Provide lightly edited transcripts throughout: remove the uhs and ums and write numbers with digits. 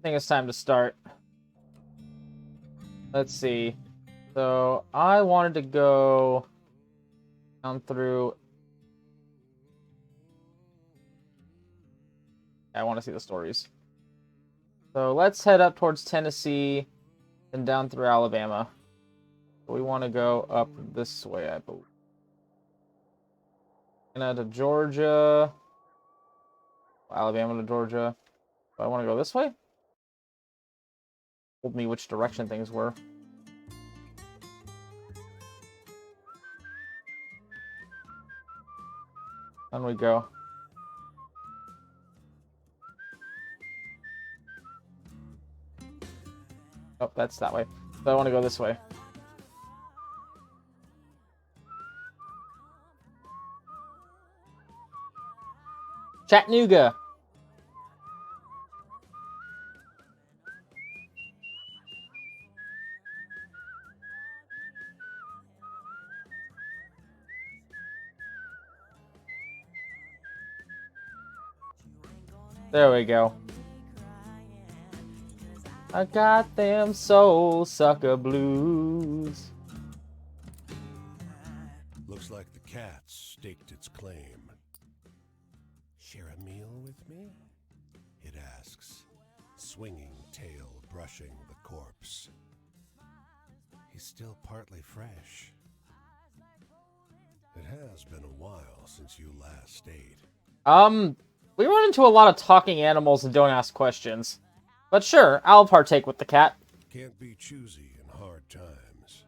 think it's time to start. Let's see. So I wanted to go down through. I want to see the stories. So let's head up towards Tennessee and down through Alabama. We want to go up this way, I believe. And to Georgia. Alabama to Georgia. Do I want to go this way? Told me which direction things were. On we go. Oh, that's that way. So I want to go this way. Chattanooga. There we go. I got them soul sucker blues. Looks like the cat staked its claim. Share a meal with me? It asks, swinging tail brushing the corpse. He's still partly fresh. It has been a while since you last ate. We run into a lot of talking animals and don't ask questions. But sure, I'll partake with the cat. Can't be choosy in hard times.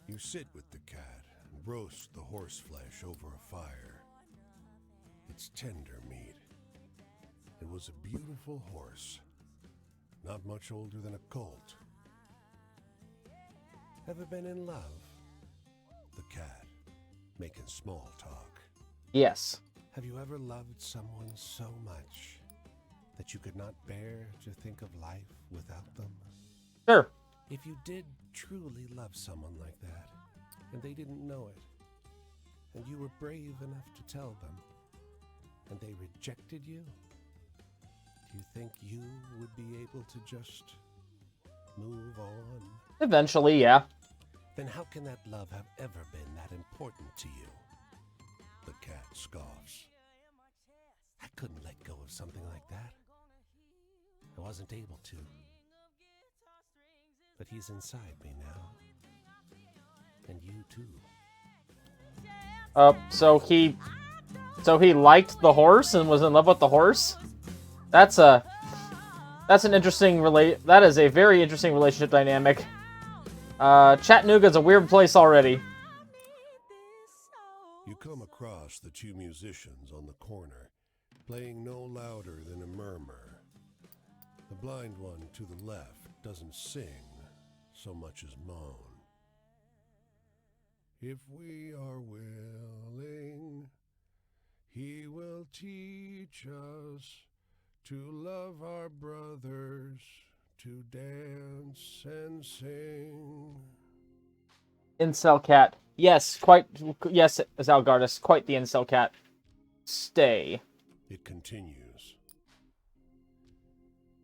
You sit with the cat and roast the horse flesh over a fire. It's tender meat. It was a beautiful horse, not much older than a colt. Ever been in love? The cat, making small talk. Yes. Have you ever loved someone so much that you could not bear to think of life without them? Sure. If you did truly love someone like that, and they didn't know it, and you were brave enough to tell them, and they rejected you, do you think you would be able to just move on? Eventually, yeah. Then how can that love have ever been that important to you? The cat scoffs. I couldn't let go of something like that. I wasn't able to. But he's inside me now. And you too. So he liked the horse and was in love with the horse? That's an interesting that is a very interesting relationship dynamic. Chattanooga's a weird place already. You come across the two musicians on the corner, playing no louder than a murmur. The blind one to the left doesn't sing so much as moan. If we are willing, he will teach us to love our brothers, to dance and sing. Incel cat. Yes, quite. Yes, Zalgardus, quite the incel cat. Stay. It continues.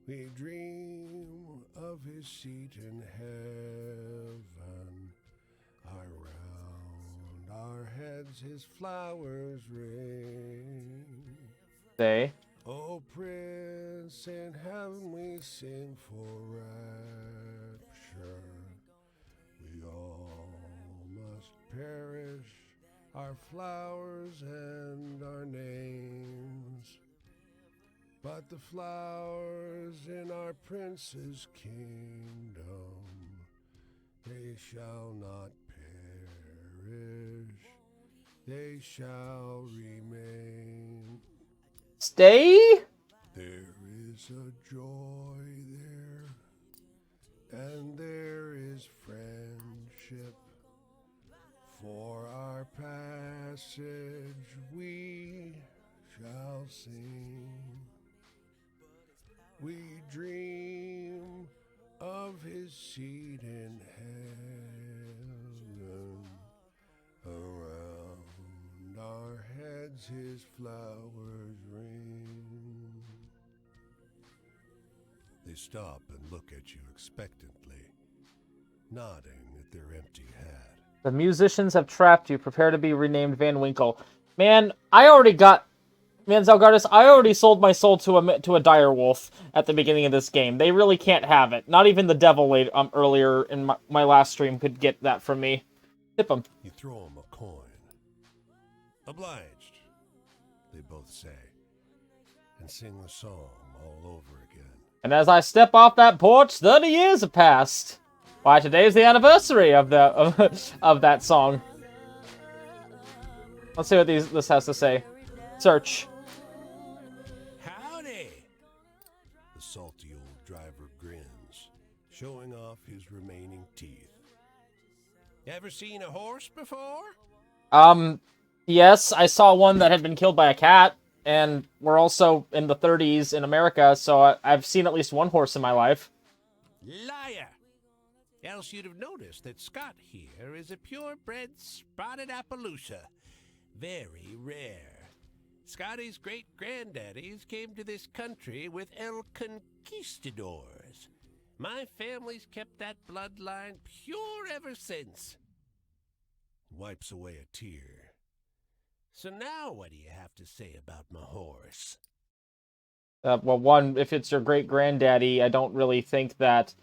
We dream of his seat in heaven. Around our heads his flowers ring. Stay. Oh, Prince, in heaven we sing for rapture. We all must perish, our flowers and our names. But the flowers in our Prince's kingdom, they shall not perish, they shall remain. Stay? There is a joy there, and there is friendship. For our passage we shall sing. We dream of his seat in heaven. Around our heads his flowers ring. They stop and look at you expectantly, nodding at their empty hat. The musicians have trapped you. Prepare to be renamed Van Winkle. Man, I already got... Man, Zelgardus, I already sold my soul to a dire wolf at the beginning of this game. They really can't have it. Not even the devil earlier in my last stream could get that from me. Tip them. You throw them a coin. Obliged, they both say, and sing the song all over again. And as I step off that porch, 30 years have passed. Why, today's the anniversary of of that song. Let's see what this has to say. Search. Howdy! The salty old driver grins, showing off his remaining teeth. Ever seen a horse before? Yes, I saw one that had been killed by a cat, and we're also in the 30s in America, so I've seen at least one horse in my life. Liar! Else you'd have noticed that Scott here is a purebred spotted Appaloosa. Very rare. Scotty's great-granddaddies came to this country with El Conquistadors. My family's kept that bloodline pure ever since. Wipes away a tear. So now what do you have to say about my horse? Well, one, if it's your great-granddaddy, I don't really think that's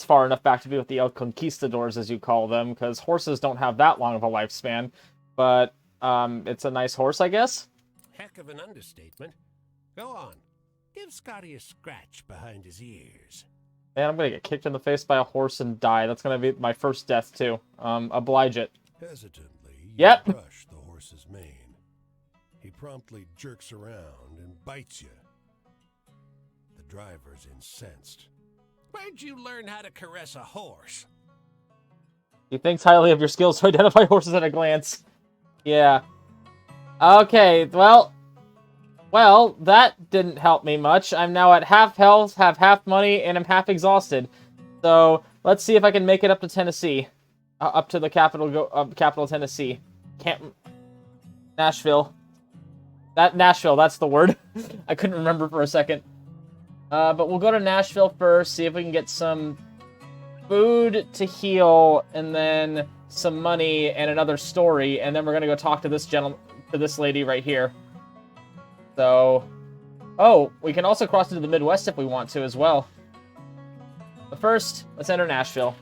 far enough back to be with the El Conquistadors, as you call them, because horses don't have that long of a lifespan. But, it's a nice horse, I guess? Heck of an understatement. Go on. Give Scotty a scratch behind his ears. Man, I'm gonna get kicked in the face by a horse and die. That's gonna be my first death, too. Oblige it. Hesitantly, you Yep. brush the horse's mane. He promptly jerks around and bites you. The driver's incensed. Where'd you learn how to caress a horse? He thinks highly of your skills to identify horses at a glance. Yeah. Okay, well, that didn't help me much. I'm now at half health, have half money, and I'm half exhausted. So, let's see if I can make it up to Tennessee. Up to the capital Tennessee. Nashville. Nashville, that's the word. I couldn't remember for a second. But we'll go to Nashville first, see if we can get some food to heal, and then some money and another story, and then we're gonna go talk to this lady right here. So, oh, we can also cross into the Midwest if we want to as well. But first, let's enter Nashville.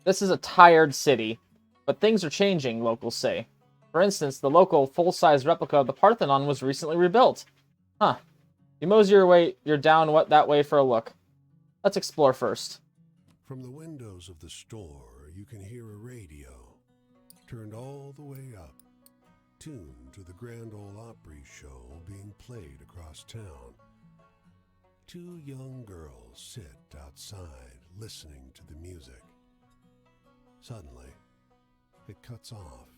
This is a tired city, but things are changing, locals say. For instance, the local full-size replica of the Parthenon was recently rebuilt. Huh. You mosey you're down that way for a look. Let's explore first. From the windows of the store, you can hear a radio, turned all the way up, tuned to the Grand Ole Opry show being played across town. Two young girls sit outside listening to the music. Suddenly, it cuts off,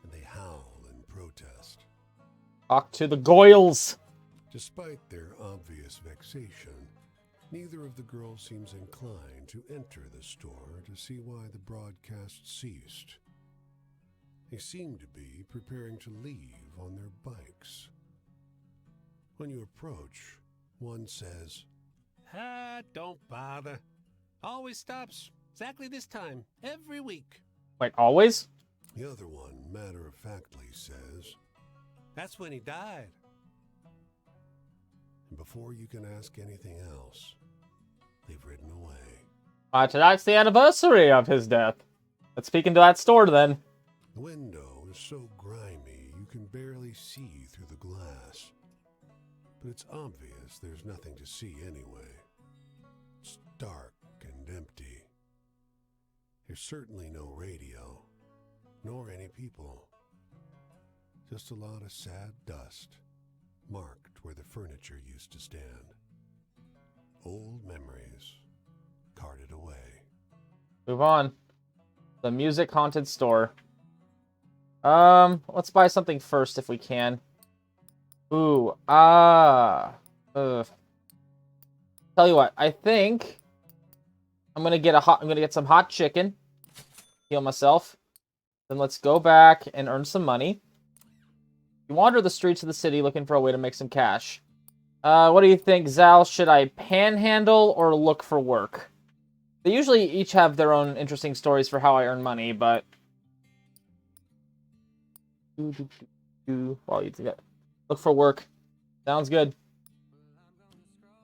and they howl in protest. Talk to the Goyles! Despite their obvious vexation, neither of the girls seems inclined to enter the store to see why the broadcast ceased. They seem to be preparing to leave on their bikes. When you approach, one says, don't bother. Always stops exactly this time, every week. Wait, always? The other one matter-of-factly says, that's when he died. And before you can ask anything else, they've ridden away. Tonight's the anniversary of his death. Let's speak into that store, then. The window is so grimy you can barely see through the glass. But it's obvious there's nothing to see anyway. It's dark and empty. There's certainly no radio, nor any people. Just a lot of sad dust, marked where the furniture used to stand. Old memories, carted away. Move on. The music-haunted store. Let's buy something first if we can. Ooh, Tell you what, I think I'm gonna get some hot chicken. Heal myself. Then let's go back and earn some money. You wander the streets of the city looking for a way to make some cash. What do you think, Zal? Should I panhandle or look for work? They usually each have their own interesting stories for how I earn money, but... Well, you look for work. Sounds good.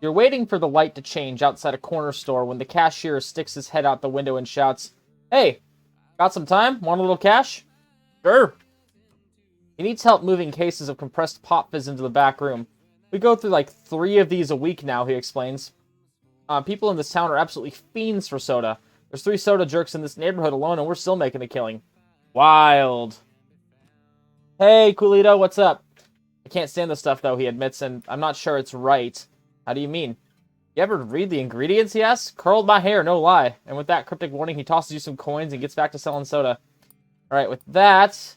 You're waiting for the light to change outside a corner store when the cashier sticks his head out the window and shouts, "Hey, got some time? Want a little cash?" "Sure." He needs help moving cases of compressed pop fizz into the back room. "We go through like 3 of these a week now," he explains. People in this town are absolutely fiends for soda. There's 3 soda jerks in this neighborhood alone, and we're still making a killing. Wild. "Hey, Coolito, what's up?" "I can't stand this stuff, though," he admits, "and I'm not sure it's right." "How do you mean?" "You ever read the ingredients?" he asks. "Curled my hair, no lie." And with that cryptic warning, he tosses you some coins and gets back to selling soda. Alright, with that...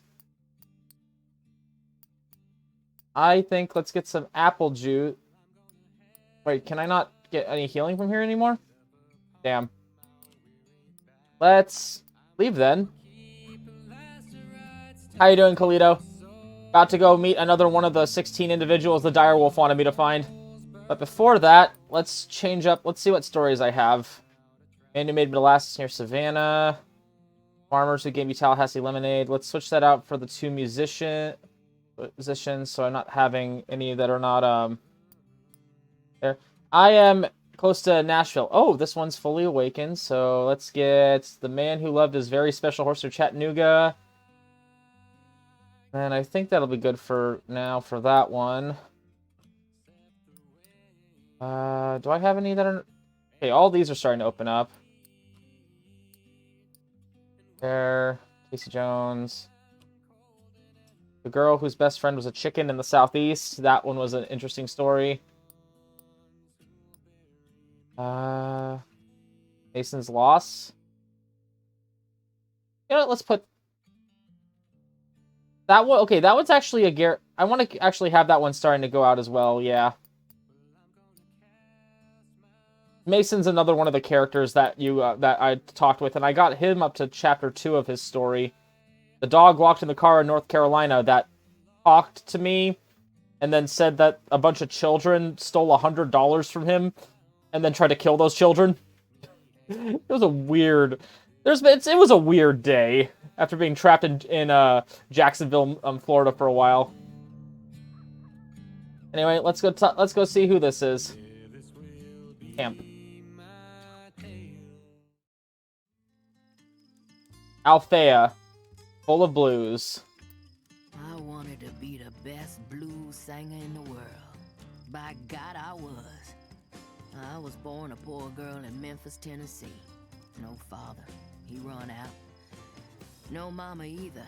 I think let's get some apple juice. Wait, can I not get any healing from here anymore? Damn. Let's leave then. How you doing, Colito? About to go meet another one of the 16 individuals the direwolf wanted me to find. But before that, let's change up. Let's see what stories I have. Man who made molasses near Savannah. Farmers who gave me Tallahassee lemonade. Let's switch that out for the 2 musicians, so I'm not having any that are not there. I am close to Nashville. Oh, this one's fully awakened, so let's get the man who loved his very special horse to Chattanooga. And I think that'll be good for now for that one. Do I have any that are... Okay, all these are starting to open up. There, Casey Jones. The girl whose best friend was a chicken in the southeast. That one was an interesting story. Mason's loss. You know what, let's put... That one, okay, that one's actually a I want to actually have that one starting to go out as well, yeah. Mason's another one of the characters that that I talked with, and I got him up to chapter 2 of his story. The dog walked in the car in North Carolina that talked to me, and then said that a bunch of children stole $100 from him, and then tried to kill those children. It was a weird... It was a weird day after being trapped in Jacksonville, Florida for a while. Anyway, let's go see who this is. Camp. Althea, full of blues. I wanted to be the best blues singer in the world. By God, I was. I was born a poor girl in Memphis, Tennessee. No father. He run out. No mama either.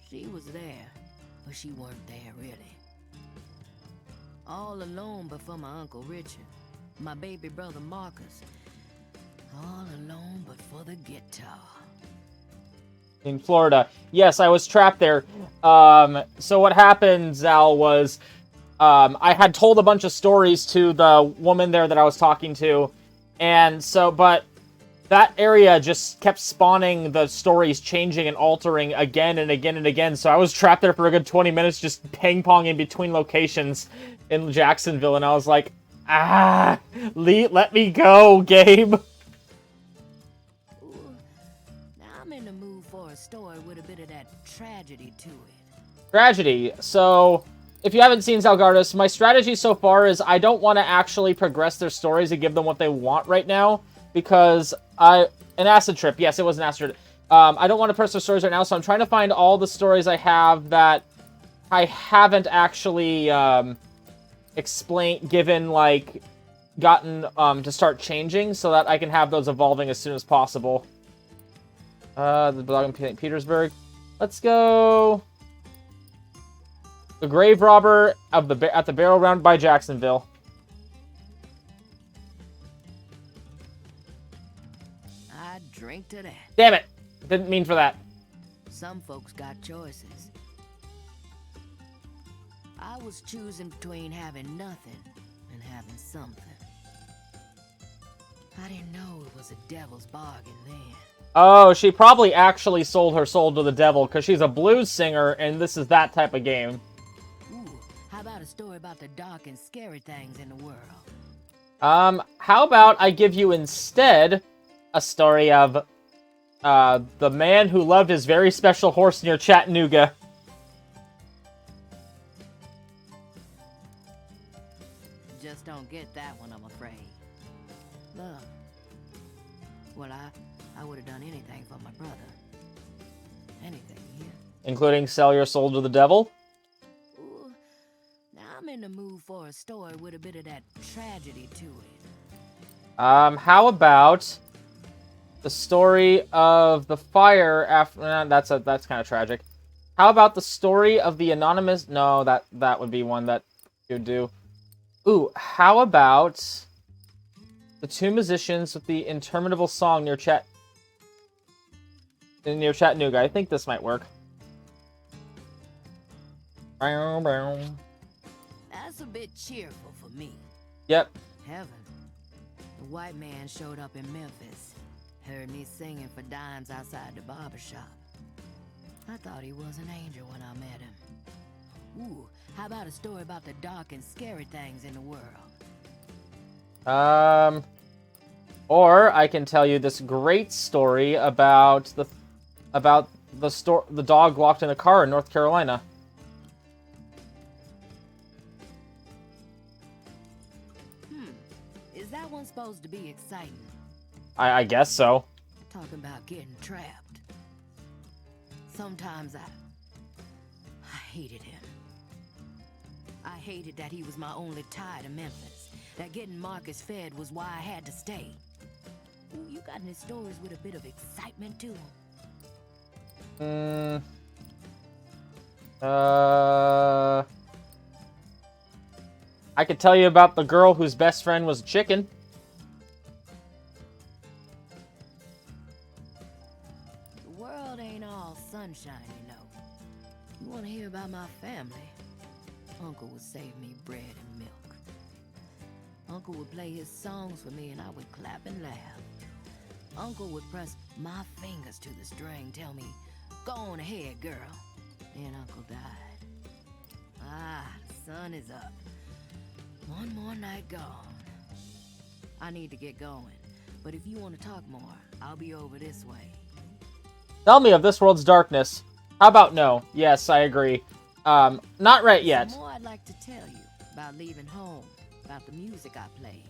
She was there, but she weren't there really. All alone but for my Uncle Richard, my baby brother Marcus. All alone but for the guitar. In Florida. Yes, I was trapped there. So what happened, Zal, was I had told a bunch of stories to the woman there that I was talking to, and so, but that area just kept spawning the stories changing and altering again and again and again, so I was trapped there for a good 20 minutes just ping-ponging between locations in Jacksonville, and I was like, let me go, game. Ooh, now I'm in the mood for a story with a bit of that tragedy to it. Tragedy. So, if you haven't seen Zalgardus, my strategy so far is I don't want to actually progress their stories and give them what they want right now, because an acid trip. Yes, it was an acid trip. I don't want to press their stories right now, so I'm trying to find all the stories I have that I haven't actually gotten to start changing, so that I can have those evolving as soon as possible. The blog in St. Petersburg. Let's go. The grave robber at the barrel round by Jacksonville. I drink to that. Damn it! Didn't mean for that. Some folks got choices. I was choosing between having nothing and having something. I didn't know it was a devil's bargain then. Oh, she probably actually sold her soul to the devil, because she's a blues singer, and this is that type of game. Ooh, how about a story about the dark and scary things in the world? How about I give you instead a story of the man who loved his very special horse near Chattanooga. Just don't get that one, I'm afraid. Love. Well, I would have done anything for my brother. Anything, yeah. Including sell your soul to the devil? Ooh, now I'm in the mood for a story with a bit of that tragedy to it. How about the story of the fire after... that's kind of tragic. How about the story of the anonymous... No, that would be one that you would do. Ooh, how about the two musicians with the interminable song near Chattanooga? I think this might work. That's a bit cheerful for me. Yep. Heaven. The white man showed up in Memphis. Heard me singing for dimes outside the barber shop. I thought he was an angel when I met him. Ooh, how about a story about the dark and scary things in the world? Or I can tell you this great story about the dog locked in a car in North Carolina. Is that one supposed to be exciting? I guess so. Talking about getting trapped. Sometimes I hated him. I hated that he was my only tie to Memphis. That getting Marcus fed was why I had to stay. Ooh, you got any stories with a bit of excitement to them? I could tell you about the girl whose best friend was a chicken. The world ain't all sunshine, you know. You want to hear about my family? Uncle would save me bread and milk. Uncle would play his songs for me and I would clap and laugh. Uncle would press my fingers to the string, tell me, go on ahead, girl. Then Uncle died. Ah, the sun is up. One more night gone. I need to get going, but if you want to talk more, I'll be over this way. Tell me of this world's darkness. How about no? Yes, I agree. Not right yet. Some more I'd like to tell you about leaving home, about the music I played.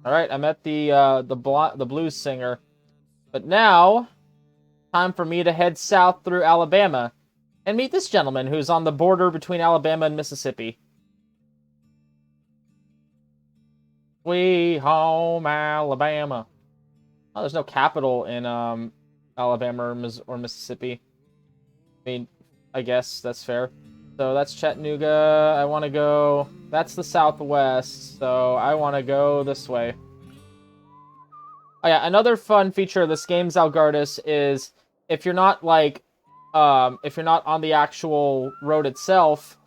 All right, I met the blues singer, but now time for me to head south through Alabama and meet this gentleman who's on the border between Alabama and Mississippi. Sweet home Alabama. Oh, there's no capital in Alabama or Mississippi. I mean, I guess that's fair. So that's Chattanooga. I want to go... That's the southwest, so I want to go this way. Oh yeah, another fun feature of this game's Algardas is if you're not like... if you're not on the actual road itself,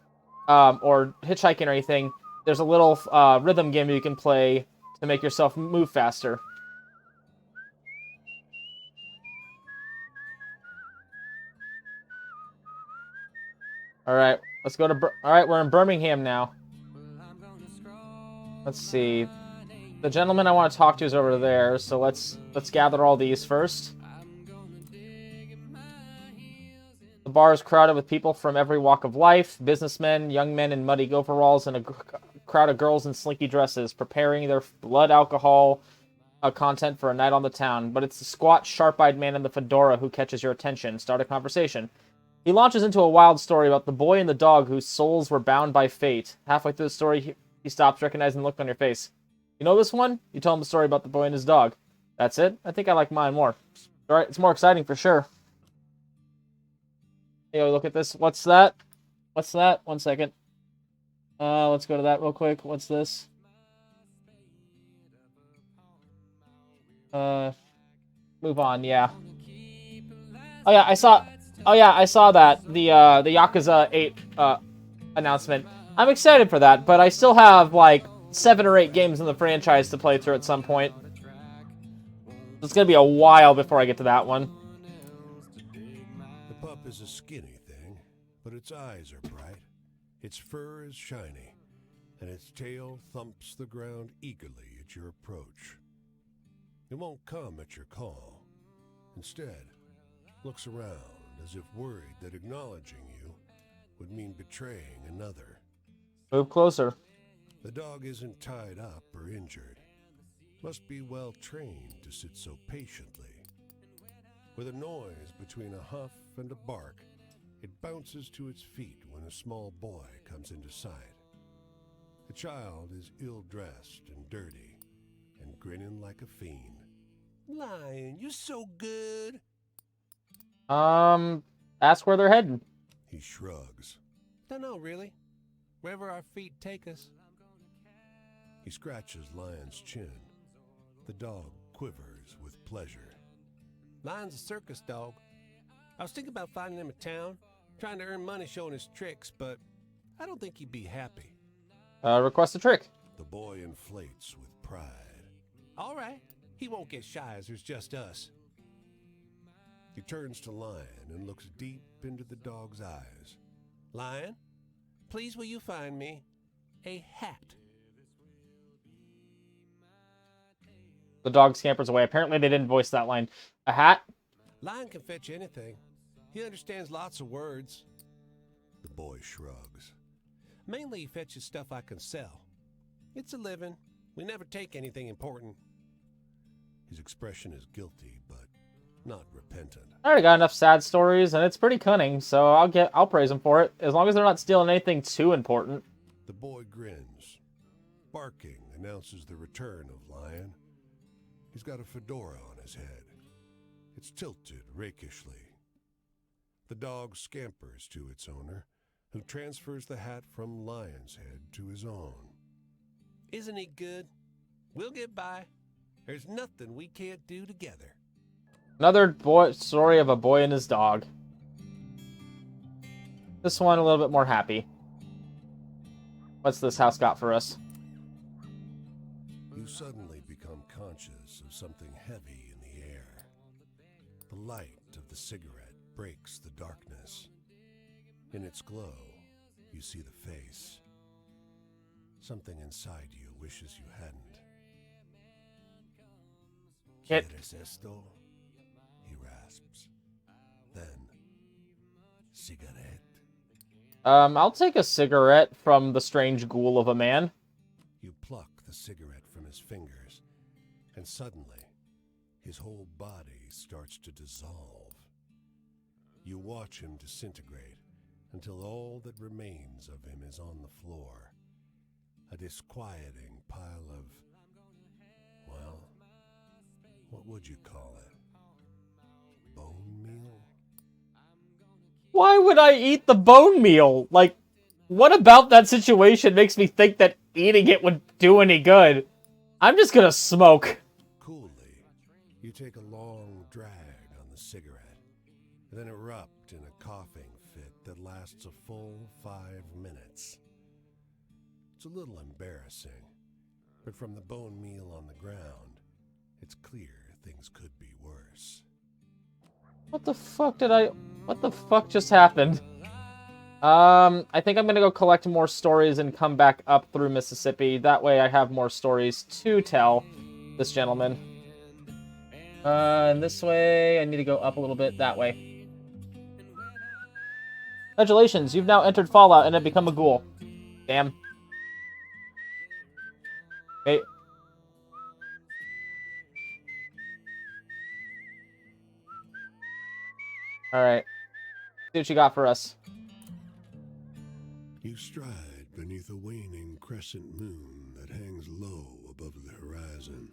or hitchhiking or anything, there's a little rhythm game you can play to make yourself move faster. Alright, let's go to... Alright, we're in Birmingham now. Let's see. The gentleman I want to talk to is over there, so let's gather all these first. The bar is crowded with people from every walk of life. Businessmen, young men in muddy overalls, and a crowd of girls in slinky dresses, preparing their blood alcohol content for a night on the town. But it's the squat, sharp-eyed man in the fedora who catches your attention. Start a conversation. He launches into a wild story about the boy and the dog whose souls were bound by fate. Halfway through the story, he stops, recognizing the look on your face. You know this one? You tell him the story about the boy and his dog. That's it? I think I like mine more. Alright, it's more exciting for sure. Yo, look at this. What's that? What's that? 1 second. Let's go to that real quick. What's this? Move on, yeah. Oh yeah, I saw that. The Yakuza 8 announcement. I'm excited for that, but I still have like 7 or 8 games in the franchise to play through at some point. It's gonna be a while before I get to that one. The pup is a skinny thing, but its eyes are bright, its fur is shiny, and its tail thumps the ground eagerly at your approach. It won't come at your call. Instead, looks around as if worried that acknowledging you would mean betraying another. Move closer. The dog isn't tied up or injured. Must be well trained to sit so patiently. With a noise between a huff and a bark, it bounces to its feet when a small boy comes into sight. The child is ill-dressed and dirty, and grinning like a fiend. Lion, you're so good. Ask where they're heading. He shrugs. Don't know, really. Wherever our feet take us. He scratches Lion's chin. The dog quivers with pleasure. Lion's a circus dog. I was thinking about finding him a town, trying to earn money showing his tricks, but I don't think he'd be happy. Request a trick. The boy inflates with pride. All right. He won't get shy as there's just us. He turns to Lion and looks deep into the dog's eyes. Lion, please will you find me a hat? The dog scampers away. Apparently they didn't voice that line. A hat? Lion can fetch anything. He understands lots of words. The boy shrugs. Mainly he fetches stuff I can sell. It's a living. We never take anything important. His expression is guilty, but not repentant. I already got enough sad stories, and it's pretty cunning, so I'll praise him for it, as long as they're not stealing anything too important. The boy grins. Barking announces the return of Lion. He's got a fedora on his head. It's tilted rakishly. The dog scampers to its owner, who transfers the hat from Lion's head to his own. Isn't he good? We'll get by. There's nothing we can't do together. Another story of a boy and his dog. This one a little bit more happy. What's this house got for us? You suddenly become conscious of something heavy in the air. The light of the cigarette breaks the darkness. In its glow, you see the face. Something inside you wishes you hadn't. ¿Quieres esto? He rasps. Then, cigarette. I'll take a cigarette from the strange ghoul of a man. You pluck the cigarette from his fingers, and suddenly, his whole body starts to dissolve. You watch him disintegrate until all that remains of him is on the floor. A disquieting pile of, well, what would you call it? Bone meal? Why would I eat the bone meal? Like, what about that situation makes me think that eating it would do any good? I'm just gonna smoke. Coolly, you take a long drag on the cigarette, and then erupt in a coughing fit that lasts a full 5 minutes. It's a little embarrassing, but from the bone meal on the ground, it's clear things could be worse. What the fuck just happened? I think I'm gonna go collect more stories and come back up through Mississippi. That way I have more stories to tell this gentleman. And this way, I need to go up a little bit that way. Congratulations, you've now entered Fallout and have become a ghoul. Damn. Hey. Alright. See what you got for us. You stride beneath a waning crescent moon that hangs low above the horizon.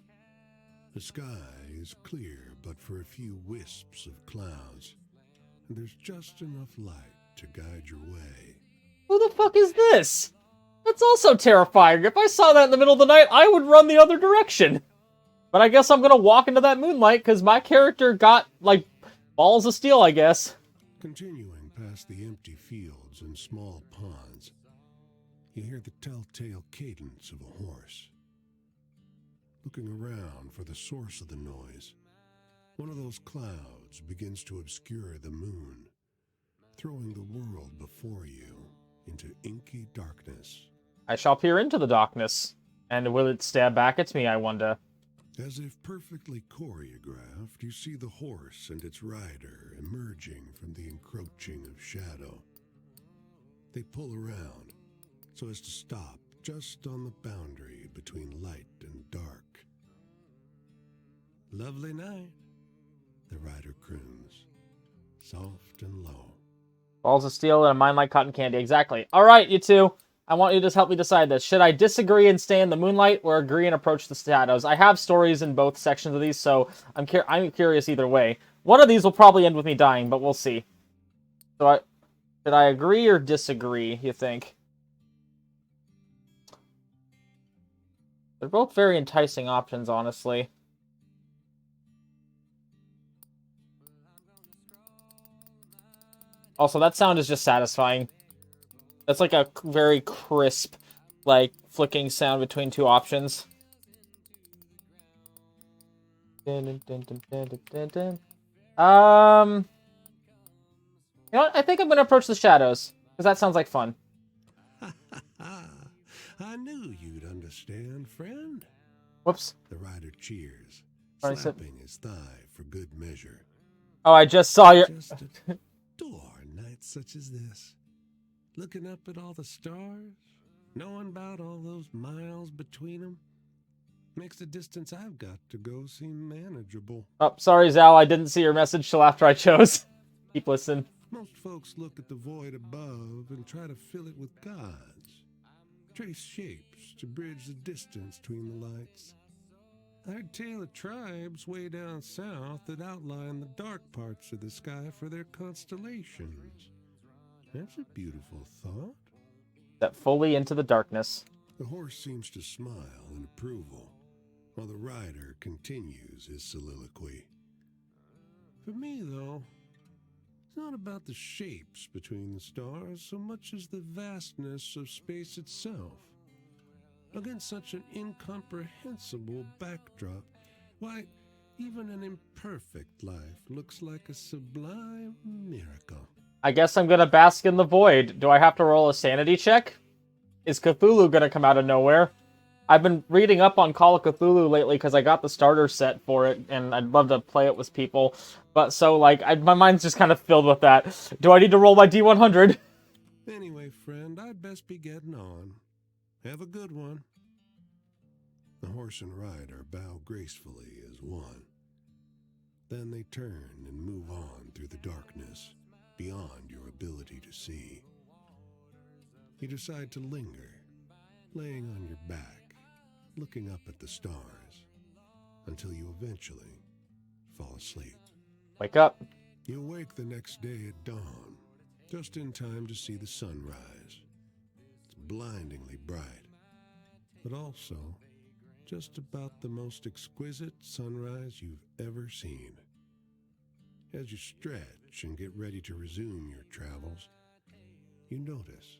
The sky is clear but for a few wisps of clouds, and there's just enough light to guide your way. Who the fuck is this? That's also terrifying. If I saw that in the middle of the night, I would run the other direction. But I guess I'm gonna walk into that moonlight because my character got, like, balls of steel, I guess. Continuing past the empty fields and small ponds, you hear the telltale cadence of a horse. Looking around for the source of the noise, one of those clouds begins to obscure the moon. throwing the world before you into inky darkness. I shall peer into the darkness. And will it stare back at me, I wonder? As if perfectly choreographed, you see the horse and its rider emerging from the encroaching of shadow. They pull around so as to stop just on the boundary between light and dark. Lovely night, the rider croons, soft and low. Balls of steel and a mind like cotton candy. Exactly. All right, you two. I want you to help me decide this. Should I disagree and stay in the moonlight, or agree and approach the shadows? I have stories in both sections of these, so I'm curious either way. One of these will probably end with me dying, but we'll see. So should I agree or disagree, you think? They're both very enticing options, honestly. Also, that sound is just satisfying. That's like a very crisp, like, flicking sound between two options. You know what? I think I'm gonna approach the shadows, because that sounds like fun. I knew you'd understand, friend. Whoops. The rider cheers, Sorry, slapping his thigh for good measure. Oh, I just saw your... Just adore nights such as this. Looking up at all the stars, knowing about all those miles between them, makes the distance I've got to go seem manageable. Oh, sorry, Zal, I didn't see your message till after I chose. Keep listening. Most folks look at the void above and try to fill it with gods. Trace shapes to bridge the distance between the lights. I heard tale of tribes way down south that outline the dark parts of the sky for their constellations. That's a beautiful thought. Step fully into the darkness. The horse seems to smile in approval, while the rider continues his soliloquy. For me, though, it's not about the shapes between the stars so much as the vastness of space itself. Against such an incomprehensible backdrop, why, even an imperfect life looks like a sublime miracle. I guess I'm gonna bask in the void. Do I have to roll a sanity check? Is Cthulhu gonna come out of nowhere? I've been reading up on Call of Cthulhu lately because I got the starter set for it, and I'd love to play it with people. But so, like, my mind's just kind of filled with that. Do I need to roll my D100? Anyway, friend, I'd best be getting on. Have a good one. The horse and rider bow gracefully as one. Then they turn and move on through the darkness, beyond your ability to see. You decide to linger, laying on your back, looking up at the stars, until you eventually fall asleep. Wake up. You awake the next day at dawn, just in time to see the sunrise. It's blindingly bright, but also just about the most exquisite sunrise you've ever seen. As you stretch and get ready to resume your travels, you notice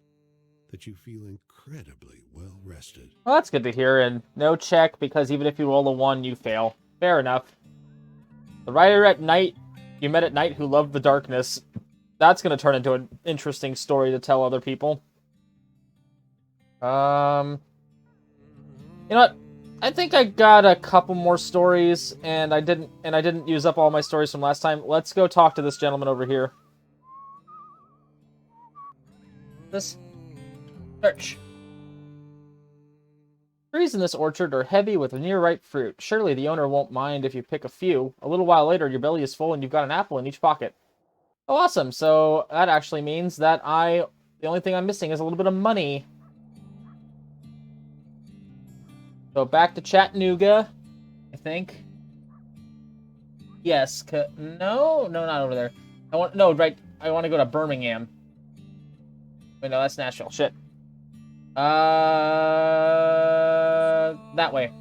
that you feel incredibly well rested. Well, that's good to hear, and no check, because even if you roll a 1, you fail. Fair enough. The rider at night you met at night who loved the darkness. That's going to turn into an interesting story to tell other people. You know what? I think I got a couple more stories, and I didn't use up all my stories from last time. Let's go talk to this gentleman over here. This search. Trees in this orchard are heavy with near-ripe fruit. Surely the owner won't mind if you pick a few. A little while later, your belly is full and you've got an apple in each pocket. Oh, awesome. So that actually means that the only thing I'm missing is a little bit of money. So back to Chattanooga, I think. Yes. No, not over there. I want to go to Birmingham. Wait, no, that's Nashville. Shit. That way.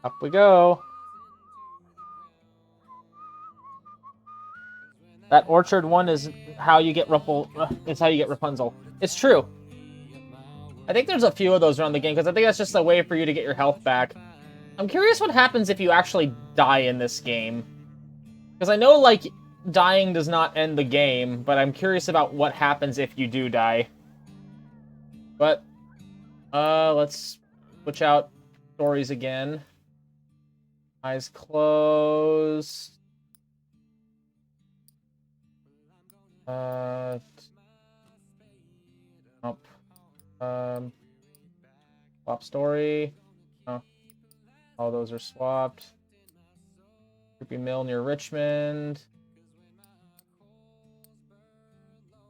Up we go. That orchard one is how you get Rapunzel. It's true. I think there's a few of those around the game, because I think that's just a way for you to get your health back. I'm curious what happens if you actually die in this game. Because I know, like, dying does not end the game, but I'm curious about what happens if you do die. But, let's switch out stories again. Eyes closed. Nope. Swap story. Oh. All those are swapped. Creepy Mill near Richmond.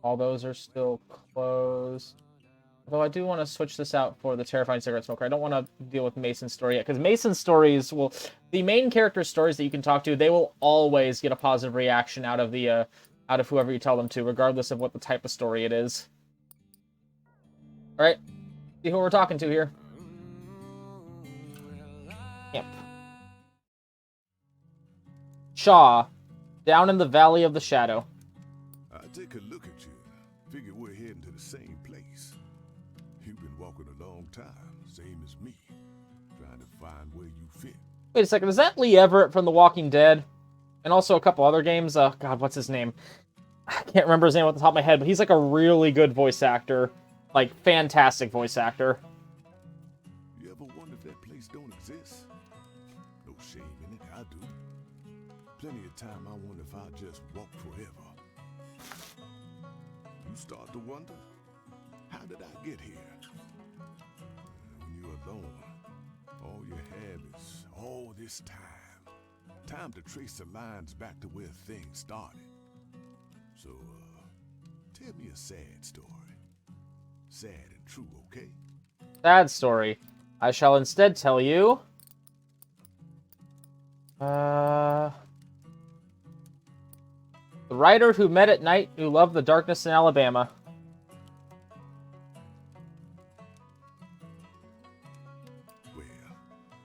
All those are still closed. Although I do want to switch this out for the Terrifying Cigarette Smoker. I don't want to deal with Mason's story yet, because Mason's stories will... The main character stories that you can talk to, they will always get a positive reaction out of the out of whoever you tell them to, regardless of what the type of story it is. Alright. See who we're talking to here. Yep. Shaw. Down in the Valley of the Shadow. I take a look at you. Figure we're heading to the same place. You've been walking a long time, same as me. Trying to find where you fit. Wait a second, is that Lee Everett from The Walking Dead? And also a couple other games? God, what's his name? I can't remember his name off the top of my head, but he's like a really good voice actor. Like, fantastic voice actor. You ever wonder if that place don't exist? No shame in it, I do. Plenty of time I wonder if I'll just walk forever. You start to wonder, how did I get here? When you're alone, all you have is all this time. Time to trace the lines back to where things started. So, tell me a sad story. Sad and true, okay? Sad story. I shall instead tell you... The writer who met at night who loved the darkness in Alabama. Well,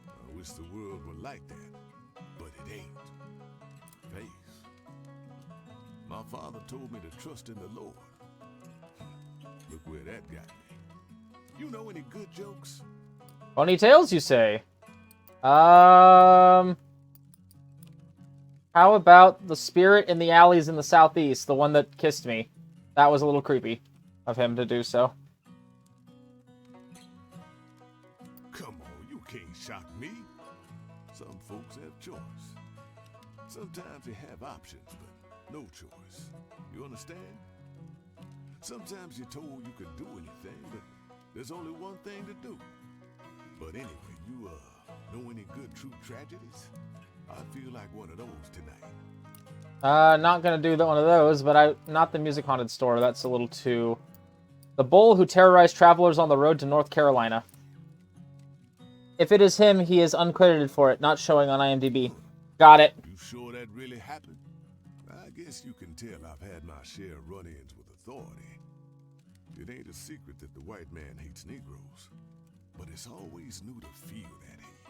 I wish the world were like that, but it ain't. Faith. My father told me to trust in the Lord. Look where that got me. You know any good jokes? Funny tales, you say? How about the spirit in the alleys in the southeast, the one that kissed me? That was a little creepy of him to do so. Come on, you can't shock me. Some folks have choice. Sometimes they have options, but no choice. You understand? Sometimes you're told you can do anything, but there's only one thing to do. But anyway, you, know any good true tragedies? I feel like one of those tonight. Not gonna do one of those, but not the Music Haunted Store. That's a little too... The bull who terrorized travelers on the road to North Carolina. If it is him, he is uncredited for it, not showing on IMDb. Got it. You sure that really happened? I guess you can tell I've had my share of run-ins with authority. It ain't a secret that the white man hates Negroes, but it's always new to feel that hate.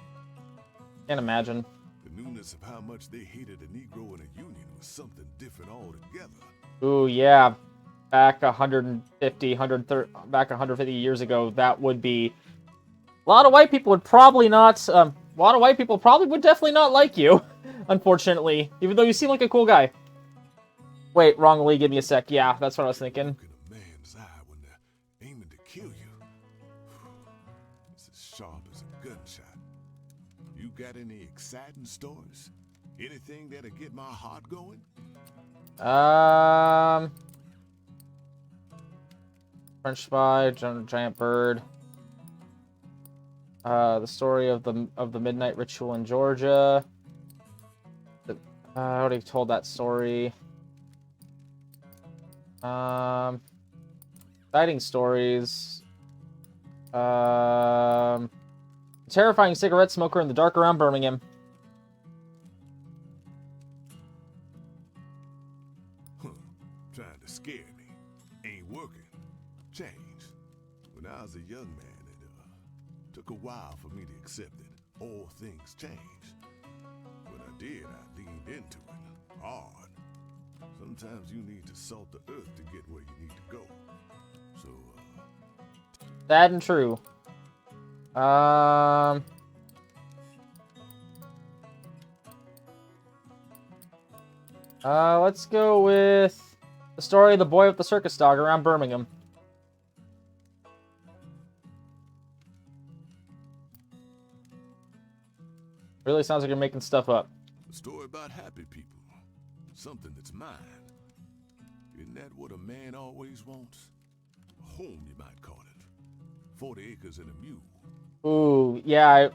Can't imagine. The newness of how much they hated a Negro in a union was something different altogether. Ooh, yeah. Back 150 years ago, that would be... A lot of white people would probably not... a lot of white people probably would definitely not like you, unfortunately. Even though you seem like a cool guy. Wait, wrong Lee, give me a sec. Yeah, that's what I was thinking. Look at a man's eye when they're aiming to kill you. It's as sharp as a gunshot. You got any exciting stories? Anything that'll get my heart going? French Spy, Giant Bird. The story of the Midnight Ritual in Georgia. I already told that story. Exciting stories. Terrifying cigarette smoker in the dark around Birmingham. Trying to scare me. Ain't working. Changed. When I was a young man, it took a while for me to accept that all things change. When I did, I leaned into it hard. Sometimes you need to salt the earth to get where you need to go. So, Sad and true. Let's go with the story of the boy with the circus dog around Birmingham. Really sounds like you're making stuff up. A story about happy people. Something that's mine. Isn't that what a man always wants? A home, you might call it. 40 acres and a mule. Ooh, yeah.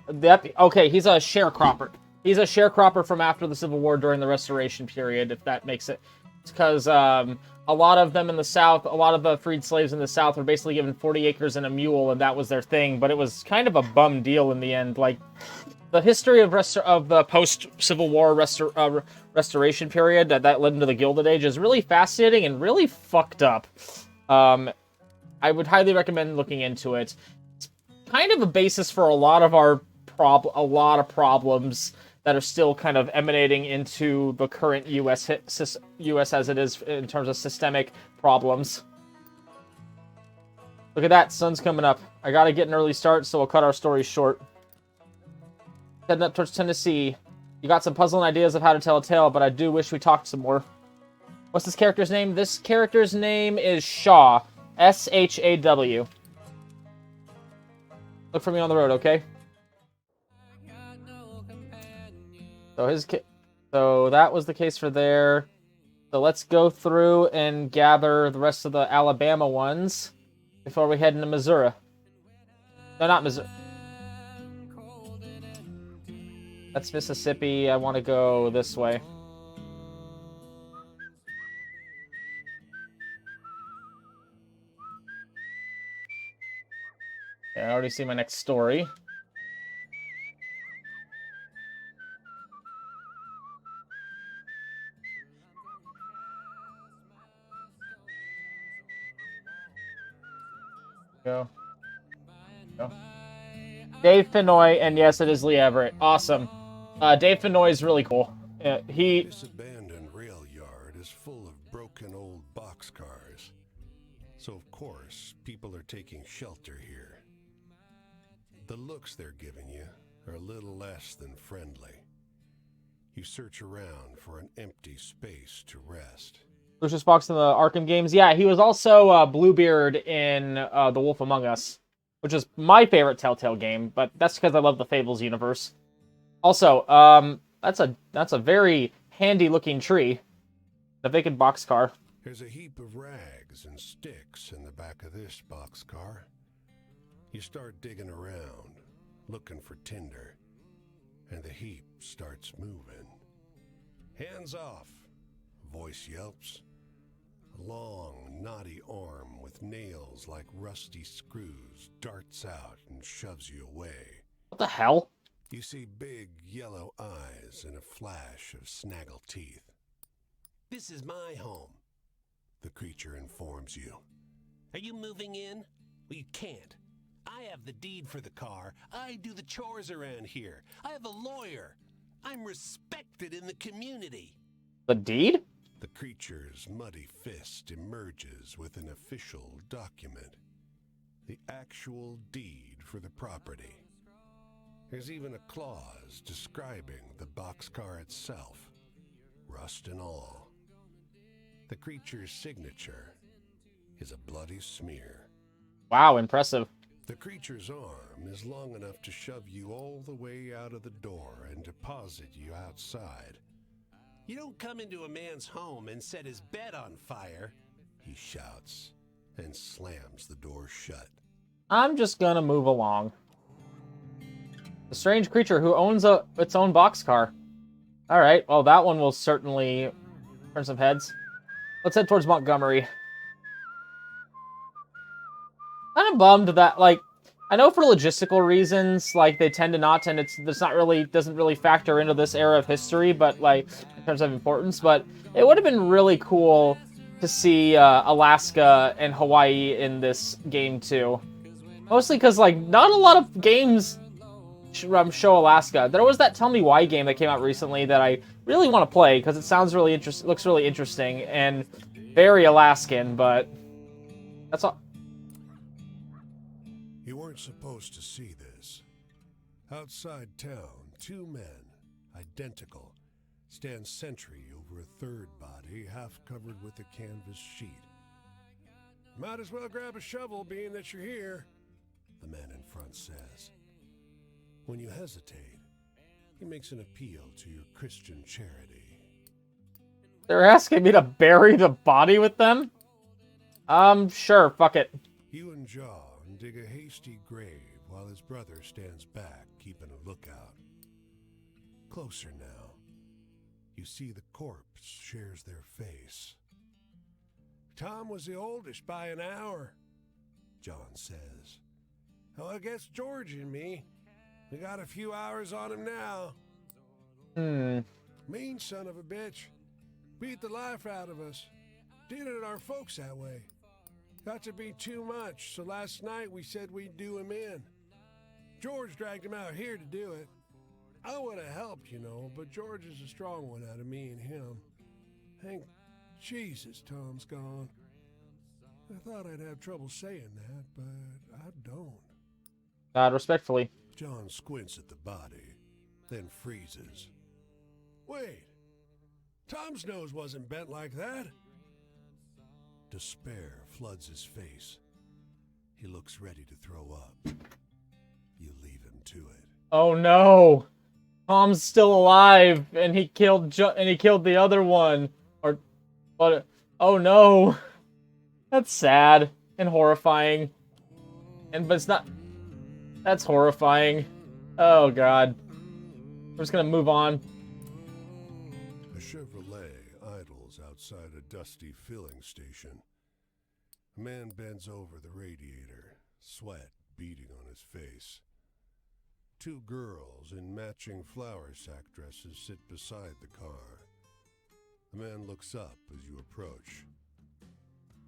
Okay, he's a sharecropper. He's a sharecropper from after the Civil War during the Restoration period, if that makes it. It's because a lot of them in the South, a lot of the freed slaves in the South were basically given 40 acres and a mule, and that was their thing. But it was kind of a bum deal in the end. Like, the history of the post-Civil War Restoration period that led into the Gilded Age is really fascinating and really fucked up. I would highly recommend looking into it. It's kind of a basis for a lot of our problems that are still kind of emanating into the current U.S. as it is in terms of systemic problems. Look at that, sun's coming up. I gotta get an early start, so we'll cut our story short. Heading up towards Tennessee. You got some puzzling ideas of how to tell a tale, but I do wish we talked some more. What's this character's name? This character's name is Shaw. S-H-A-W. Look for me on the road, okay? So that was the case for there. So let's go through and gather the rest of the Alabama ones before we head into Missouri. No, not Missouri. That's Mississippi. I want to go this way. Yeah, I already see my next story. Go. Dave Fennoy, and yes, it is Lee Everett. Awesome. Dave Fennoy is really cool. This abandoned rail yard is full of broken old boxcars. So of course, people are taking shelter here. The looks they're giving you are a little less than friendly. You search around for an empty space to rest. Lucius Fox in the Arkham games. Yeah, he was also Bluebeard in The Wolf Among Us, which is my favorite Telltale game, but that's because I love the Fables universe. Also, that's a very handy-looking tree. The vacant boxcar. There's a heap of rags and sticks in the back of this boxcar. You start digging around, looking for tinder, and the heap starts moving. Hands off, voice yelps. A long, knotty arm with nails like rusty screws darts out and shoves you away. What the hell? You see big yellow eyes and a flash of snaggle teeth. This is my home, the creature informs you. Are you moving in? Well, you can't. I have the deed for the car. I do the chores around here. I have a lawyer. I'm respected in the community. The deed? The creature's muddy fist emerges with an official document. The actual deed for the property. There's even a clause describing the boxcar itself, rust and all. The creature's signature is a bloody smear. Wow, impressive. The creature's arm is long enough to shove you all the way out of the door and deposit you outside. You don't come into a man's home and set his bed on fire, he shouts, and slams the door shut. I'm just gonna move along. The strange creature who owns its own boxcar. Alright, well that one will certainly turn some heads. Let's head towards Montgomery. I'm bummed that, like, I know for logistical reasons, like, they tend to not, and doesn't really factor into this era of history, but, like, in terms of importance, but it would have been really cool to see Alaska and Hawaii in this game, too. Mostly because, like, not a lot of games show Alaska. There was that Tell Me Why game that came out recently that I really want to play, because it sounds really looks really interesting, and very Alaskan, but that's all. You weren't supposed to see this. Outside town, two men, identical, stands sentry over a third body half covered with a canvas sheet. Might as well grab a shovel, being that you're here, the man in front says. When you hesitate, he makes an appeal to your Christian charity. They're asking me to bury the body with them? Sure, fuck it. You and John dig a hasty grave while his brother stands back, keeping a lookout. Closer now, you see the corpse shares their face. Tom was the oldest by an hour, John says. Oh, I guess George and me, we got a few hours on him now. Mean son of a bitch. Beat the life out of us. Did it our folks that way. Got to be too much, so last night we said we'd do him in. George dragged him out here to do it. I would have helped, you know, but George is a strong one out of me and him. Thank Jesus Tom's gone. I thought I'd have trouble saying that, but I don't. Respectfully. John squints at the body, then freezes. Wait, Tom's nose wasn't bent like that. Despair floods his face. He looks ready to throw up. You leave him to it. Oh no! Tom's still alive, and he killed the other one. Oh no! That's sad and horrifying. But it's not. That's horrifying. Oh god. I'm just gonna move on. A Chevrolet idles outside a dusty filling station. A man bends over the radiator, sweat beading on his face. Two girls in matching flower sack dresses sit beside the car. The man looks up as you approach.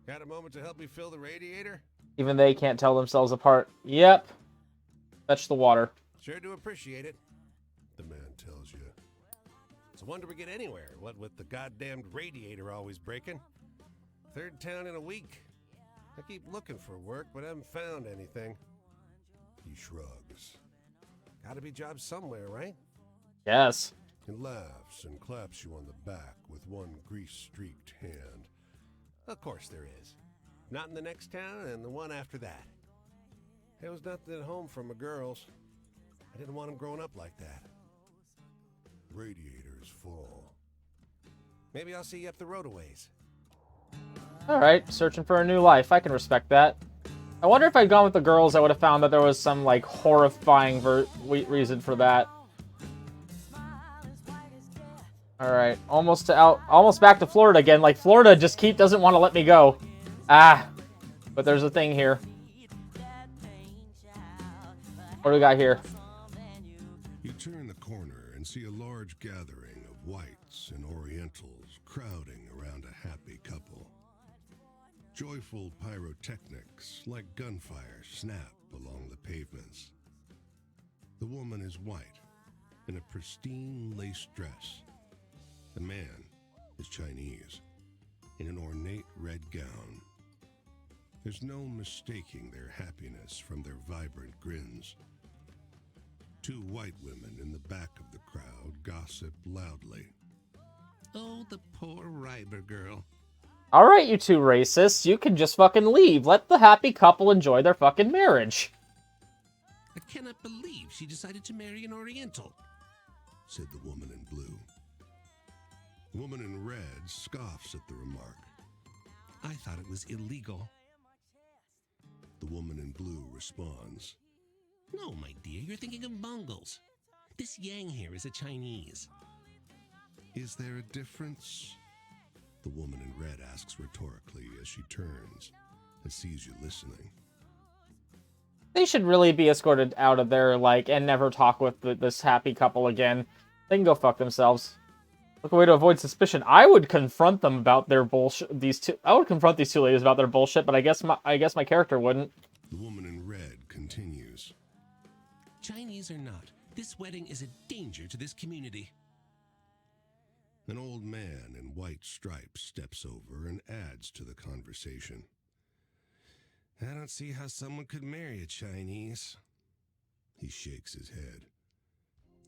Got a moment to help me fill the radiator? Even they can't tell themselves apart. Yep. Fetch the water. Sure do appreciate it, the man tells you. It's a wonder we get anywhere, what with the goddamned radiator always breaking. Third town in a week. I keep looking for work, but haven't found anything. He shrugs. Gotta be jobs somewhere, right? Yes. He laughs and claps you on the back with one grease-streaked hand. Of course there is. Not in the next town and the one after that. There was nothing at home for my girls. I didn't want them growing up like that. Radiator is full. Maybe I'll see you up the road a ways. Alright, searching for a new life. I can respect that. I wonder if I'd gone with the girls, I would have found that there was some, like, horrifying reason for that. Alright, almost back to Florida again. Like, Florida just doesn't want to let me go. But there's a thing here. What do we got here? You turn the corner and see a large gathering of whites and orientals crowding around a happy couple. Joyful pyrotechnics like gunfire snap along the pavements. The woman is white in a pristine lace dress. The man is Chinese in an ornate red gown. There's no mistaking their happiness from their vibrant grins. Two white women in the back of the crowd gossip loudly. Oh, the poor Ryber girl. Alright, you two racists, you can just fucking leave. Let the happy couple enjoy their fucking marriage. I cannot believe she decided to marry an Oriental, said the woman in blue. The woman in red scoffs at the remark. I thought it was illegal. The woman in blue responds. No, my dear, you're thinking of Mongols. This Yang here is a Chinese. Is there a difference? The woman in red asks rhetorically as she turns and sees you listening. They should really be escorted out of there, like, and never talk with this happy couple again. They can go fuck themselves. Look, a way to avoid suspicion. I would confront them about their bullshit. I would confront these two ladies about their bullshit, but I guess my character wouldn't. The woman in red continues. Chinese or not, this wedding is a danger to this community. An old man in white stripes steps over and adds to the conversation. I don't see how someone could marry a Chinese. He shakes his head.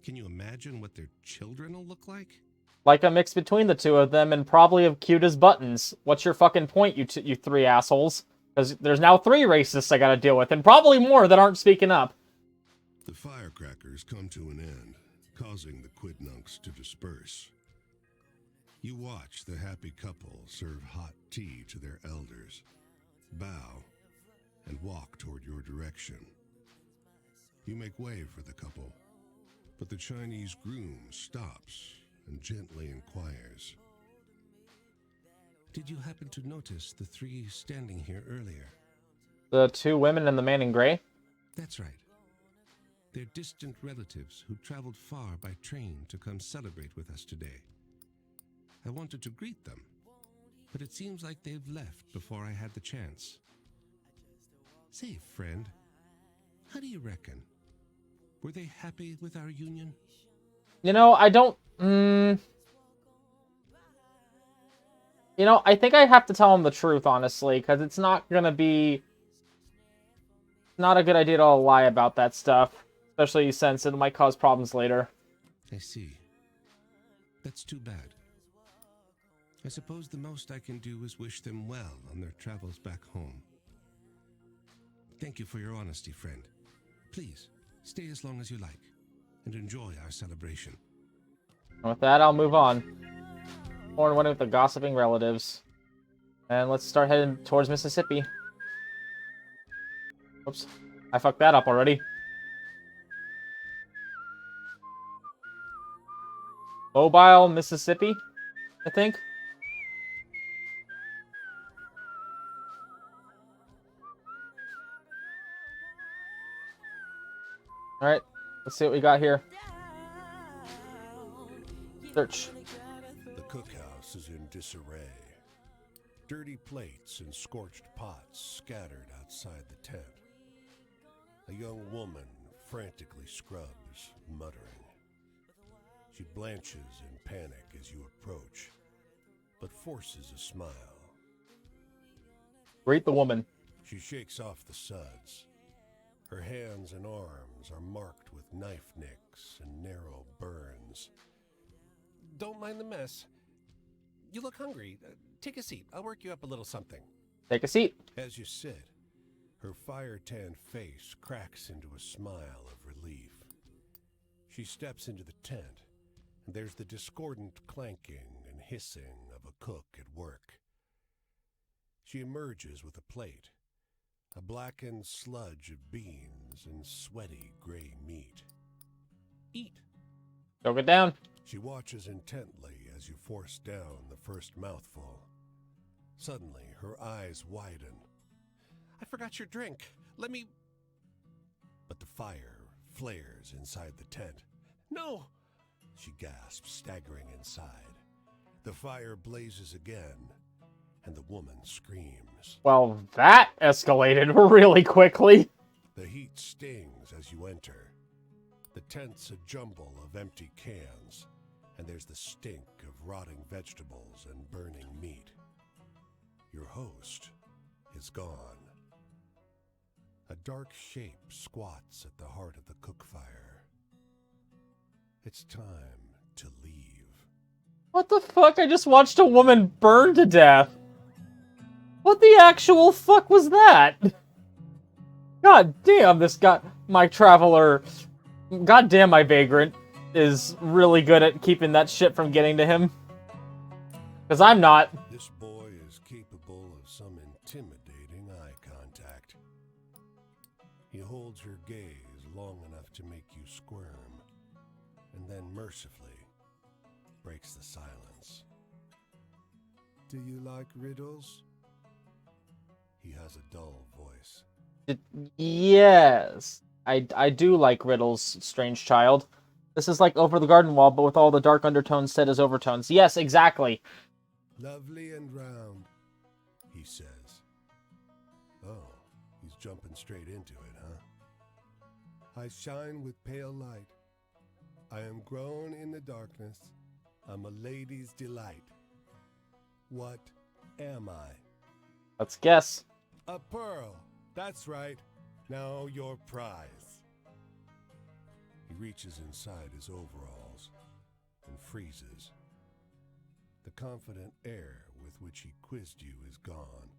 Can you imagine what their children will look like? Like a mix between the two of them, and probably of cute as buttons. What's your fucking point, you three assholes? Because there's now 3 racists I gotta deal with, and probably more that aren't speaking up. The firecrackers come to an end, causing the quidnuncs to disperse. You watch the happy couple serve hot tea to their elders, bow, and walk toward your direction. You make way for the couple, but the Chinese groom stops and gently inquires. Did you happen to notice the 3 standing here earlier? The 2 women and the man in gray? That's right. They're distant relatives who traveled far by train to come celebrate with us today. I wanted to greet them, but it seems like they've left before I had the chance. Say, friend, how do you reckon? Were they happy with our union? You know, I don't... You know, I think I have to tell them the truth, honestly, because it's not gonna be... not a good idea to lie about that stuff. Especially since it might cause problems later. I see. That's too bad. I suppose the most I can do is wish them well on their travels back home. Thank you for your honesty, friend. Please, stay as long as you like, and enjoy our celebration. And with that, I'll move on. More than one with the gossiping relatives. And let's start heading towards Mississippi. Oops. I fucked that up already. Mobile, Mississippi, I think. Alright, let's see what we got here. Search. The cookhouse is in disarray. Dirty plates and scorched pots scattered outside the tent. A young woman frantically scrubs, muttering. She blanches in panic as you approach, but forces a smile. Greet the woman. She shakes off the suds. Her hands and arms are marked with knife nicks and narrow burns. Don't mind the mess. You look hungry. Take a seat. I'll work you up a little something. Take a seat. As you sit, her fire-tanned face cracks into a smile of relief. She steps into the tent, and there's the discordant clanking and hissing of a cook at work. She emerges with a plate, a blackened sludge of beans and sweaty gray meat. Eat. Choke it down. She watches intently as you force down the first mouthful. Suddenly, her eyes widen. I forgot your drink. Let me... But the fire flares inside the tent. No! She gasps, staggering inside. The fire blazes again, and the woman screams. Well, that escalated really quickly. The heat stings as you enter. The tent's a jumble of empty cans, and there's the stink of rotting vegetables and burning meat. Your host is gone. A dark shape squats at the heart of the cook fire. It's time to leave. What the fuck? I just watched a woman burn to death. What the actual fuck was that? God damn, this guy, my traveler, god damn, my vagrant is really good at keeping that shit from getting to him. Because I'm not. This boy is capable of some intimidating eye contact. He holds your gaze long enough to make you squirm, and then mercifully breaks the silence. Do you like riddles? He has a dull voice. Yes. I do like riddles, strange child. This is like Over the Garden Wall, but with all the dark undertones set as overtones. Yes, exactly. Lovely and round, he says. Oh, he's jumping straight into it, huh? I shine with pale light. I am grown in the darkness. I'm a lady's delight. What am I? Let's guess. A pearl. That's right. Now your prize. He reaches inside his overalls and freezes. The confident air with which he quizzed you is gone,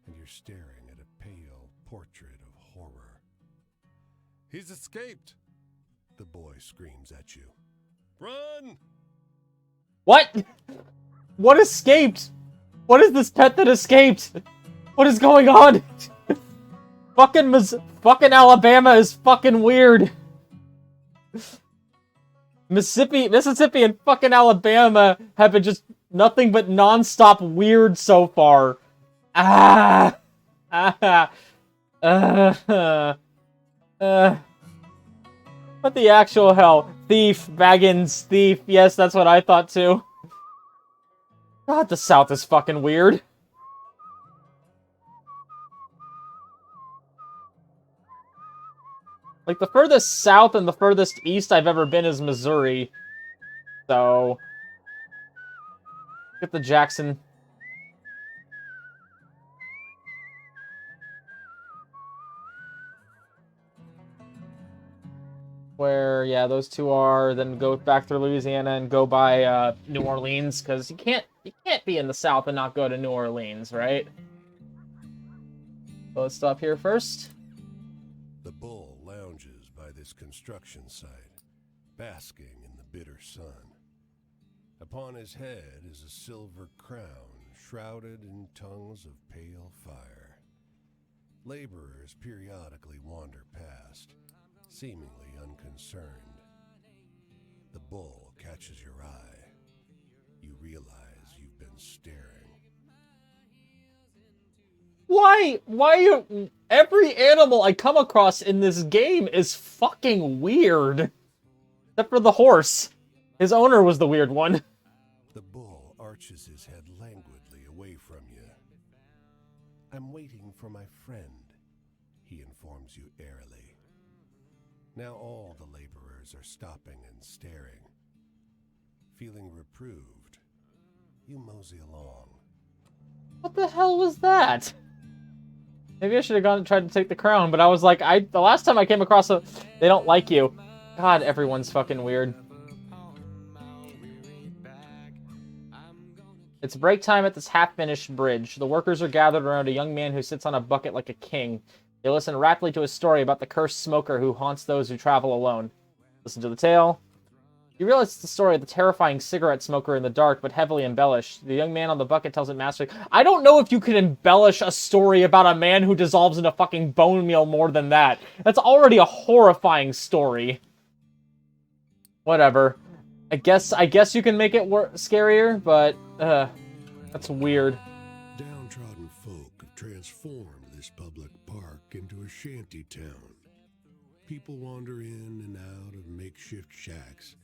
and you're staring at a pale portrait of horror. He's escaped! The boy screams at you. Run! What? What escaped? What is this pet that escaped? What is going on? Fucking Alabama is fucking weird. Mississippi and fucking Alabama have been just nothing but non-stop weird so far. What the actual hell? Thief, Baggins, thief. Yes, that's what I thought too. God, the South is fucking weird. Like, the furthest south and the furthest east I've ever been is Missouri. So... Get the Jackson. Where, yeah, those two are. Then go back through Louisiana and go by New Orleans, because you can't be in the South and not go to New Orleans, right? So let's stop here first. The bull lounges by this construction site, basking in the bitter sun. Upon his head is a silver crown shrouded in tongues of pale fire. Laborers periodically wander past, seemingly unconcerned. The bull catches your eye. You realize you've been staring. Every animal I come across in this game is fucking weird. Except for the horse. His owner was the weird one. The bull arches his head languidly away from you. I'm waiting for my friend, he informs you airily. Now all the laborers are stopping and staring. Feeling reproved, you mosey along. What the hell was that? Maybe I should have gone and tried to take the crown, but I was like, the last time I came across they don't like you. God, everyone's fucking weird. It's break time at this half-finished bridge. The workers are gathered around a young man who sits on a bucket like a king. They listen raptly to a story about the cursed smoker who haunts those who travel alone. Listen to the tale. You realize it's the story of the terrifying cigarette smoker in the dark, but heavily embellished. The young man on the bucket tells it masterfully. I don't know if you can embellish a story about a man who dissolves into fucking bone meal more than that. That's already a horrifying story. Whatever. I guess you can make it scarier, but that's weird. Downtrodden folk have transformed this public park into a shanty town. People wander in and out of makeshift shacks,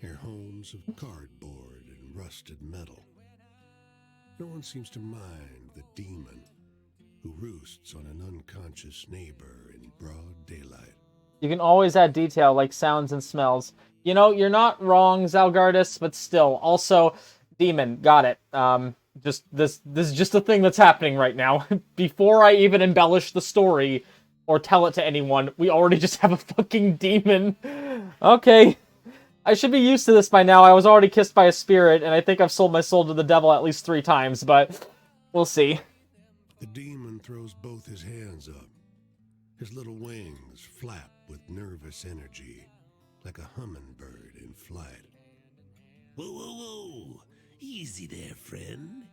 their homes of cardboard and rusted metal. No one seems to mind the demon who roosts on an unconscious neighbor in broad daylight. You can always add detail like sounds and smells. You know, you're not wrong, Zalgardus, but still. Also, demon, got it. This is just a thing that's happening right now. Before I even embellish the story or tell it to anyone, we already just have a fucking demon. Okay. I should be used to this by now. I was already kissed by a spirit, and I think I've sold my soul to the devil at least 3 times, but we'll see. The demon throws both his hands up. His little wings flap with nervous energy, like a hummingbird in flight. Whoa, whoa, whoa. Easy there, friend.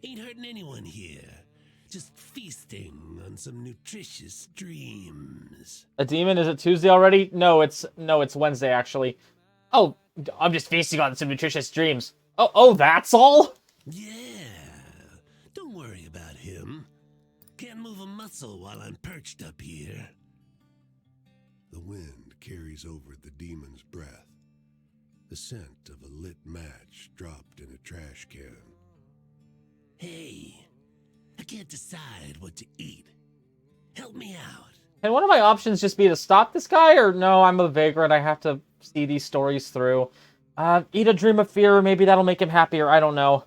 Ain't hurting anyone here. Just feasting on some nutritious dreams. A demon? Is it Tuesday already? No, it's Wednesday, actually. Oh, I'm just feasting on some nutritious dreams. Oh, that's all? Yeah. Don't worry about him. Can't move a muscle while I'm perched up here. The wind carries over the demon's breath. The scent of a lit match dropped in a trash can. Hey, I can't decide what to eat. Help me out. Can one of my options just be to stop this guy? Or no, I'm a vagrant, I have to see these stories through. Eat a dream of fear, maybe that'll make him happier, I don't know.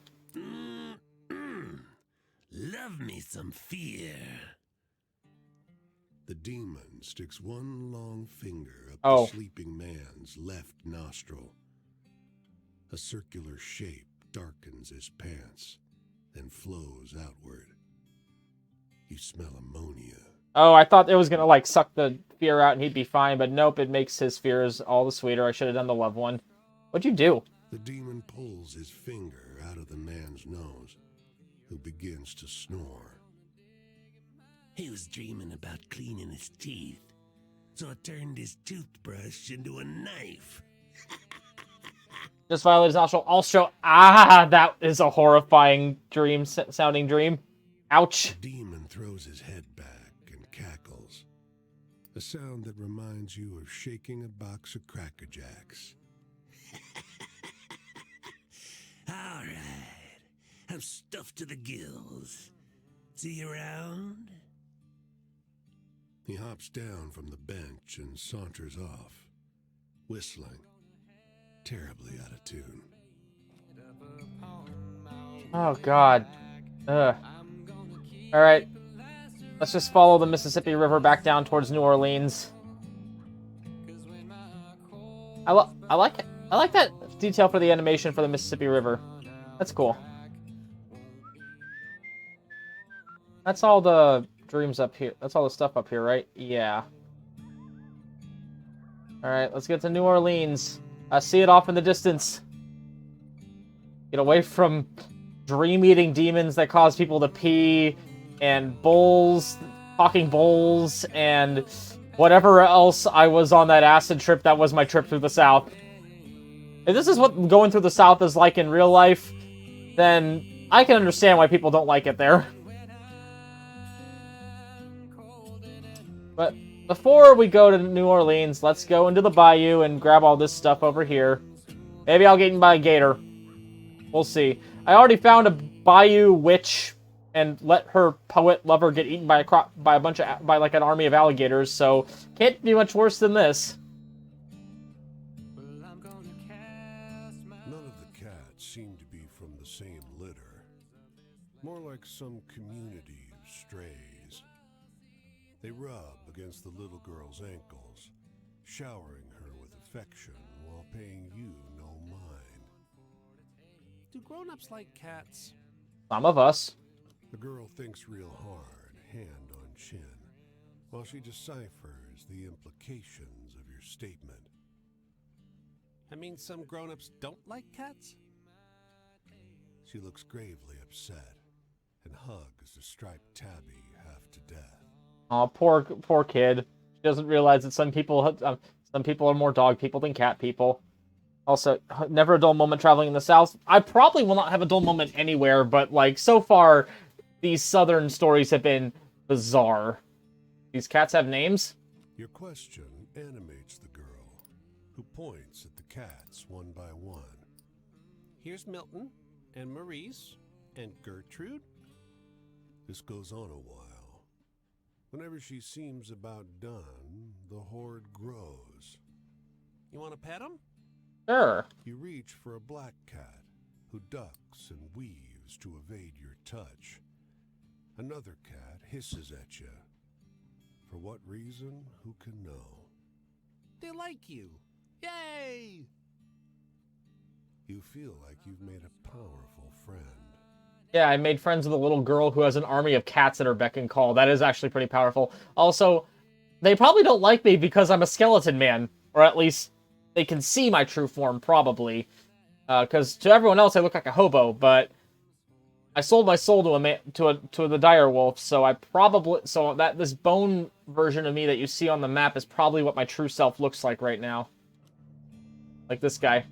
Love me some fear. The demon sticks one long finger up the sleeping man's left nostril. A circular shape darkens his pants, then flows outward. You smell ammonia. Oh, I thought it was gonna, like, suck the fear out and he'd be fine, but nope, it makes his fears all the sweeter. I should have done the love one. What'd you do? The demon pulls his finger out of the man's nose, who begins to snore. He was dreaming about cleaning his teeth, so I turned his toothbrush into a knife. Just violated his nostril. Also, that is a horrifying dream, sounding dream. Ouch. The demon throws his head back and cackles, a sound that reminds you of shaking a box of Cracker Jacks. All right, I'm stuffed to the gills. See you around? He hops down from the bench and saunters off, whistling, terribly out of tune. Oh, God. Ugh. Alright. Let's just follow the Mississippi River back down towards New Orleans. I like it. I like that detail for the animation for the Mississippi River. That's cool. That's all the dreams up here. That's all the stuff up here, right? Yeah. Alright, let's get to New Orleans. I see it off in the distance. Get away from dream-eating demons that cause people to pee, and bulls, talking bulls, and whatever else I was on that acid trip that was my trip through the South. If this is what going through the South is like in real life, then I can understand why people don't like it there. But before we go to New Orleans, let's go into the bayou and grab all this stuff over here. Maybe I'll get eaten by a gator. We'll see. I already found a bayou witch and let her poet lover get eaten by like an army of alligators, so can't be much worse than this. None of the cats seem to be from the same litter. More like some community of strays. They rub against the little girl's ankles, showering her with affection while paying you no mind. Do grown-ups like cats? Some of us. The girl thinks real hard, hand on chin, while she deciphers the implications of your statement. I mean, some grown-ups don't like cats? She looks gravely upset and hugs the striped tabby half to death. Oh, poor kid. She doesn't realize that some people are more dog people than cat people. Also, never a dull moment traveling in the South. I probably will not have a dull moment anywhere, but, like, so far, these southern stories have been bizarre. These cats have names? Your question animates the girl, who points at the cats one by one. Here's Milton, and Maurice, and Gertrude. This goes on a while. Whenever she seems about done, the horde grows. You want to pet him? Sure. You reach for a black cat, who ducks and weaves to evade your touch. Another cat hisses at you. For what reason, who can know? They like you. Yay! You feel like you've made a powerful friend. Yeah, I made friends with a little girl who has an army of cats at her beck and call. That is actually pretty powerful. Also, they probably don't like me because I'm a skeleton man. Or at least, they can see my true form, probably. Because to everyone else, I look like a hobo, but I sold my soul to the dire wolf, so this bone version of me that you see on the map is probably what my true self looks like right now. Like this guy.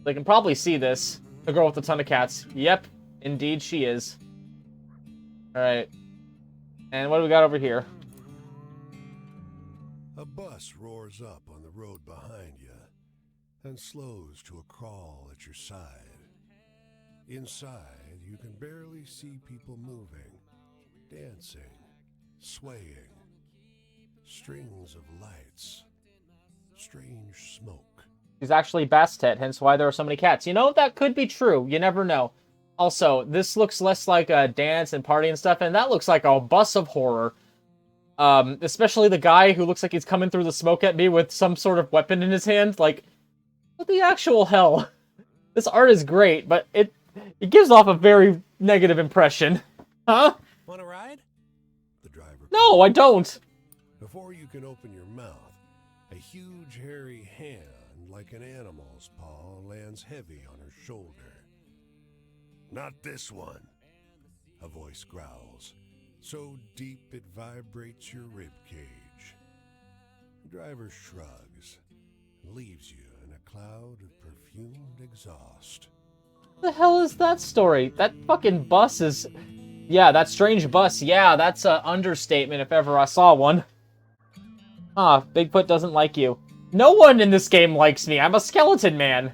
They can probably see this. The girl with a ton of cats. Yep, indeed she is. Alright. And what do we got over here? A bus roars up on the road behind you and slows to a crawl at your side. Inside, you can barely see people moving, dancing, swaying. Strings of lights, strange smoke. She's actually Bastet, hence why there are so many cats. You know, that could be true. You never know. Also, this looks less like a dance and party and stuff, and that looks like a bus of horror. Especially the guy who looks like he's coming through the smoke at me with some sort of weapon in his hand. Like, what the actual hell? This art is great, but He gives off a very negative impression. Huh? Want to ride? The driver. No, I don't. Before you can open your mouth, a huge hairy hand, like an animal's paw, lands heavy on her shoulder. Not this one, a voice growls, so deep it vibrates your rib cage. The driver shrugs and leaves you in a cloud of perfumed exhaust. What the hell is that story? That fucking bus is... Yeah, that strange bus. Yeah, that's an understatement if ever I saw one. Huh, Bigfoot doesn't like you. No one in this game likes me. I'm a skeleton man.